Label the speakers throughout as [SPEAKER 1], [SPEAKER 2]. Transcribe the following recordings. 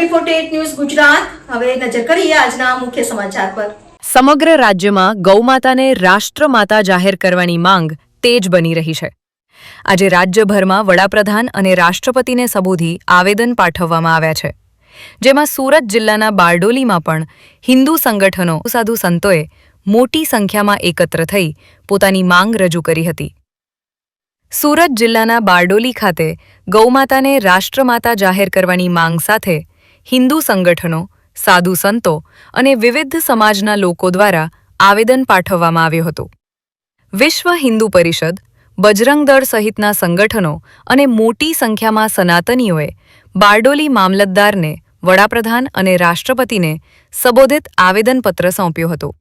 [SPEAKER 1] AB48 news Gujarat. હવે નજર કરીએ આજના મુખ્ય સમાચાર પર।
[SPEAKER 2] સમગ્ર રાજ્યમાં ગૌમાતાને રાષ્ટ્રમાતા જાહેર કરવાની માંગ તેજ બની રહી છે। આજે રાજ્યભરમાં વડાપ્રધાન અને રાષ્ટ્રપતિને સંબોધી આવેદન પાઠવવામાં આવ્યા છે, જેમાં સુરત જિલ્લાના બારડોલીમાં પણ હિન્દુ સંગઠનો સાધુ સંતોએ મોટી સંખ્યામાં એકત્ર થઈ પોતાની માંગ રજૂ કરી હતી। સુરત જિલ્લાના બારડોલી ખાતે ગૌમાતાને રાષ્ટ્રમાતા જાહેર કરવાની માંગ સાથે હિન્દુ સંગઠનો, સાધુ સંતો અને વિવિધ સમાજના લોકો દ્વારા આવેદન પાઠવવામાં આવ્યું હતું। વિશ્વ હિન્દુ પરિષદ, બજરંગ દળ સહિતના સંગઠનો અને મોટી સંખ્યામાં સનાતનીઓએ બારડોલી મામલતદારને, વડાપ્રધાન અને રાષ્ટ્રપતિને સંબોધિત આવેદનપત્ર સોંપ્યું હતું।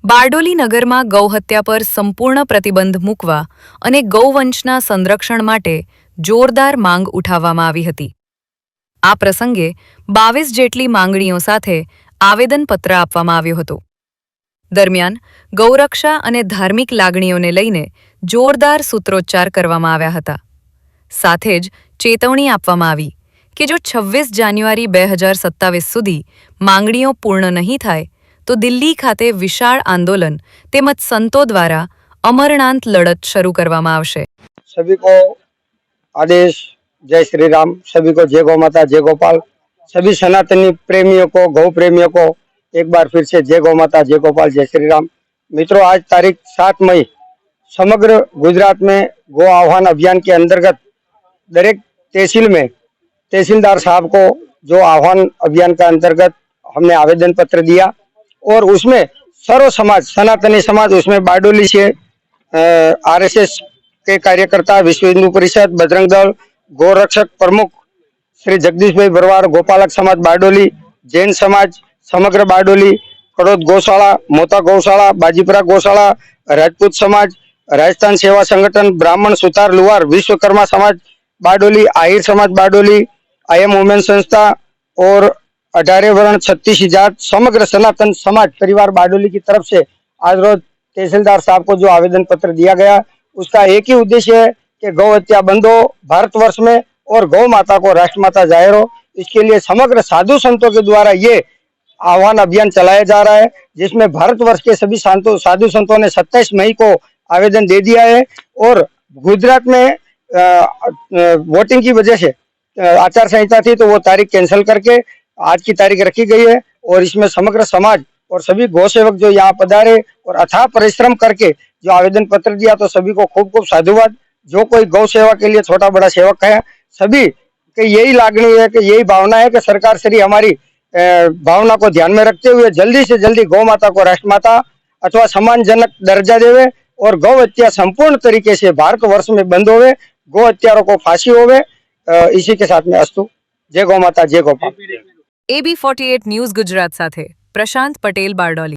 [SPEAKER 2] બારડોલી નગરમાં ગૌહત્યા પર સંપૂર્ણ પ્રતિબંધ મૂકવા અને ગૌવંશના સંરક્ષણ માટે જોરદાર માંગ ઉઠાવવામાં આવી હતી। આ પ્રસંગે 22 જેટલી માંગણીઓ સાથે આવેદનપત્ર આપવામાં આવ્યું હતું। દરમિયાન ગૌરક્ષા અને ધાર્મિક લાગણીઓને લઈને જોરદાર સૂત્રોચ્ચાર કરવામાં આવ્યા હતા। સાથે જ ચેતવણી આપવામાં આવી કે જો 26 જાન્યુઆરી 2027 સુધી માંગણીઓ પૂર્ણ નહીં થાય तो दिल्ली खाते विशाल आंदोलन तेमज संतों द्वारा अमरनाथ लड़त शुरू करवामां आवशे।
[SPEAKER 3] सभी को आदेश, जय श्री राम। सभी को जय गौ माता, जय गोपाल। सभी सनातनी प्रेमियों को, गौ प्रेमियों को एक बार फिर से जय गौ माता, जय गोपाल, जय श्री राम। मित्रों, आज तारीख 7 मई समग्र गुजरात में गो आह्वान अभियान के अंतर्गत दरेक तहसील में तहसीलदार साहब को जो आह्वान अभियान का अंतर्गत हमने आवेदन पत्र दिया और उसमें सर्व समाज, सनातनी समाज, उसमें बारडोली से आरएसएस के कार्यकर्ता, विश्व हिंदू परिषद, बजरंग दल, गौरक्षक प्रमुख श्री जगदीश भाई बरवार, गोपालक समाज बारडोली, जैन समाज समग्र बारडोली, कड़ोद गौशाला, मोता गौशाला, बाजीपुरा गौशाला, राजपूत समाज, राजस्थान सेवा संगठन, ब्राह्मण, सुतार, लुहार, विश्वकर्मा समाज बारडोली, आहिर समाज बारडोली, आईएम वुमेन संस्था और 18 वर्ण 36 जात समग्र सनातन समाज परिवार बारडोली की तरफ से आज रोज तहसीलदार साहब को जो आवेदन पत्र दिया गया, उसका एक ही उद्देश्य है कि गौ हत्या बंद हो भारतवर्ष में और गौ माता को राष्ट्रमाता जाहिर हो। इसके लिए समग्र साधु संतों के द्वारा ये आह्वान अभियान चलाया जा रहा है, जिसमें भारतवर्ष के सभी साधु संतों ने 27 मई को आवेदन दे दिया है। और गुजरात में वोटिंग की वजह से आचार संहिता थी, तो वो तारीख कैंसिल करके आज की तारीख रखी गई है। और इसमें समग्र समाज और सभी गौ सेवक जो यहाँ पधारे और अथाह परिश्रम करके जो आवेदन पत्र दिया, तो सभी को खूब खूब साधुवाद। जो कोई गौ सेवा के लिए छोटा बड़ा सेवक है, सभी की यही लागणी है कि यही भावना है कि सरकार श्री हमारी भावना को ध्यान में रखते हुए जल्दी से जल्दी गौ माता को राष्ट्रमाता अथवा सम्मानजनक दर्जा देवे और गौ हत्या संपूर्ण तरीके से भारतवर्ष में बंद होवे, गौ हत्यारों को फांसी होवे। इसी के साथ में अस्तु। जय गौ माता, जय गोपाल।
[SPEAKER 2] AB48 न्यूज़ गुजरात साथे प्रशांत पटेल, बारडोली।